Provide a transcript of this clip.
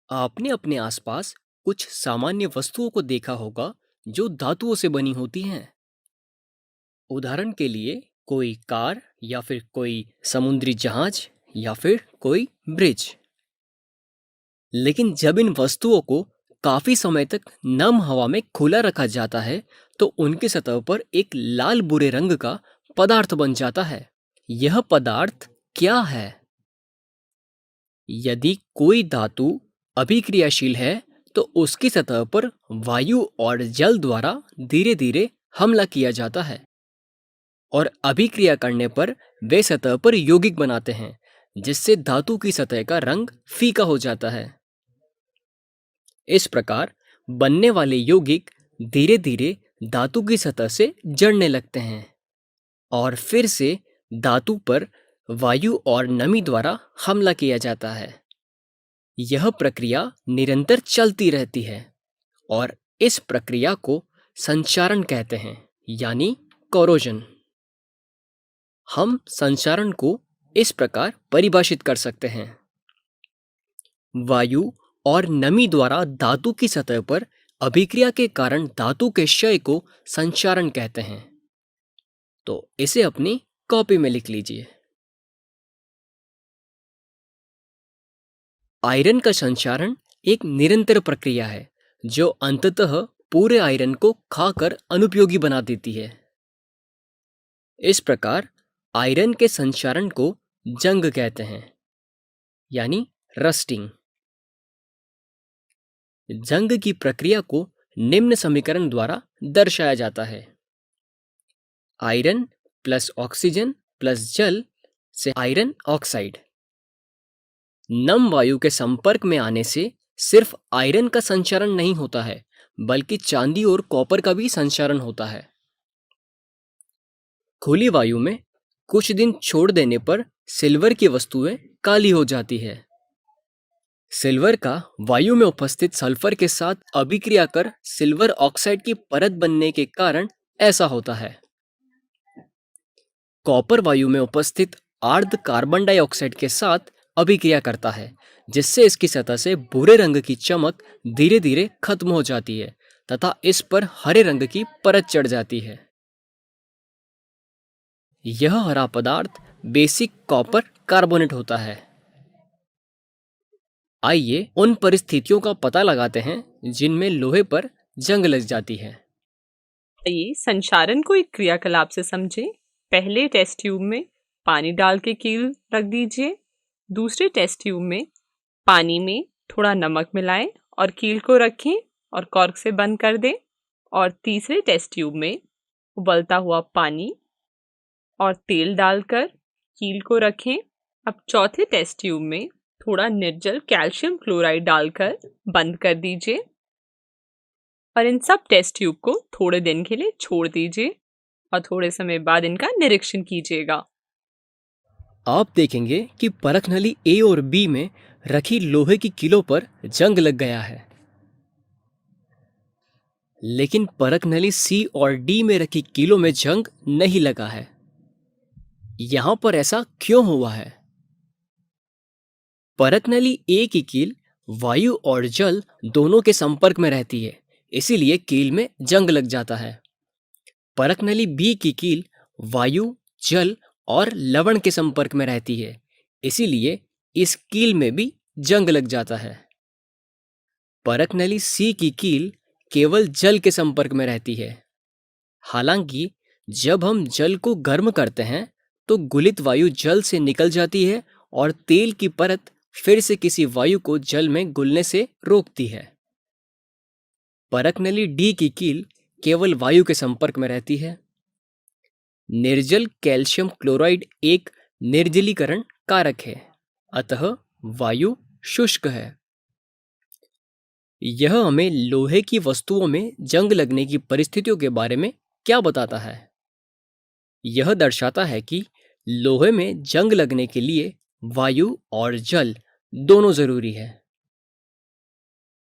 आपने अपने आसपास कुछ सामान्य वस्तुओं को देखा होगा जो धातुओं से बनी होती हैं। उदाहरण के लिए कोई कार या फिर कोई समुद्री जहाज या फिर कोई ब्रिज। लेकिन जब इन वस्तुओं को काफी समय तक नम हवा में खुला रखा जाता है तो उनकी सतह पर एक लाल भूरे रंग का पदार्थ बन जाता है। यह पदार्थ क्या है? यदि कोई धातु अभिक्रियाशील है तो उसकी सतह पर वायु और जल द्वारा धीरे धीरे हमला किया जाता है और अभिक्रिया करने पर वे सतह पर यौगिक बनाते हैं, जिससे धातु की सतह का रंग फीका हो जाता है। इस प्रकार बनने वाले यौगिक धीरे धीरे धातु की सतह से जड़ने लगते हैं और फिर से धातु पर वायु और नमी द्वारा हमला किया जाता है। यह प्रक्रिया निरंतर चलती रहती है और इस प्रक्रिया को संचारण कहते हैं, यानी कोरोजन। हम संचारण को इस प्रकार परिभाषित कर सकते हैं। वायु और नमी द्वारा धातु की सतह पर अभिक्रिया के कारण धातु के क्षय को संचारण कहते हैं। तो इसे अपनी कॉपी में लिख लीजिए। आयरन का संचारण एक निरंतर प्रक्रिया है जो अंततः पूरे आयरन को खाकर अनुपयोगी बना देती है। इस प्रकार आयरन के संचारण को जंग कहते हैं, यानी रस्टिंग। जंग की प्रक्रिया को निम्न समीकरण द्वारा दर्शाया जाता है। आयरन प्लस ऑक्सीजन प्लस जल से आयरन ऑक्साइड। नम वायु के संपर्क में आने से सिर्फ आयरन का संचारण नहीं होता है, बल्कि चांदी और कॉपर का भी संचारण होता है। खुली वायु में कुछ दिन छोड़ देने पर सिल्वर की वस्तुएं काली हो जाती है। सिल्वर का वायु में उपस्थित सल्फर के साथ अभिक्रिया कर सिल्वर ऑक्साइड की परत बनने के कारण ऐसा होता है। कॉपर वायु में उपस्थित आर्द्र कार्बन डाइऑक्साइड के साथ अभिक्रिया करता है, जिससे इसकी सतह से भूरे रंग की चमक धीरे धीरे खत्म हो जाती है तथा इस पर हरे रंग की परत चढ़ जाती है। यह हरा पदार्थ बेसिक कॉपर कार्बोनेट होता है। आइए उन परिस्थितियों का पता लगाते हैं जिनमें लोहे पर जंग लग जाती है। आइए संचारण को एक क्रियाकलाप से समझें। पहले टेस्ट ट्यूब में पानी डाल के कील रख दीजिए। दूसरे टेस्ट ट्यूब में पानी में थोड़ा नमक मिलाएं और कील को रखें और कॉर्क से बंद कर दें। और तीसरे टेस्ट ट्यूब में उबलता हुआ पानी और तेल डालकर कील को रखें। अब चौथे टेस्ट ट्यूब में थोड़ा निर्जल कैल्शियम क्लोराइड डालकर बंद कर दीजिए और इन सब टेस्ट ट्यूब को थोड़े दिन के लिए छोड़ दीजिए और थोड़े समय बाद इनका निरीक्षण कीजिएगा। आप देखेंगे कि परख नली ए और बी में रखी लोहे की कीलों पर जंग लग गया है, लेकिन परख नली सी और डी में रखी कीलों में जंग नहीं लगा है। यहां पर ऐसा क्यों हुआ है? परख नली ए की कील वायु और जल दोनों के संपर्क में रहती है, इसीलिए कील में जंग लग जाता है। परख नली बी की कील वायु, जल और लवण के संपर्क में रहती है, इसीलिए इस कील में भी जंग लग जाता है। परख नली सी की कील केवल जल के संपर्क में रहती है। हालांकि जब हम जल को गर्म करते हैं तो गुलित वायु जल से निकल जाती है और तेल की परत फिर से किसी वायु को जल में घुलने से रोकती है। परख नली डी की कील केवल वायु के संपर्क में रहती है। निर्जल कैल्शियम क्लोराइड एक निर्जलीकरण कारक है, अतः वायु शुष्क है। यह हमें लोहे की वस्तुओं में जंग लगने की परिस्थितियों के बारे में क्या बताता है? यह दर्शाता है कि लोहे में जंग लगने के लिए वायु और जल दोनों जरूरी है।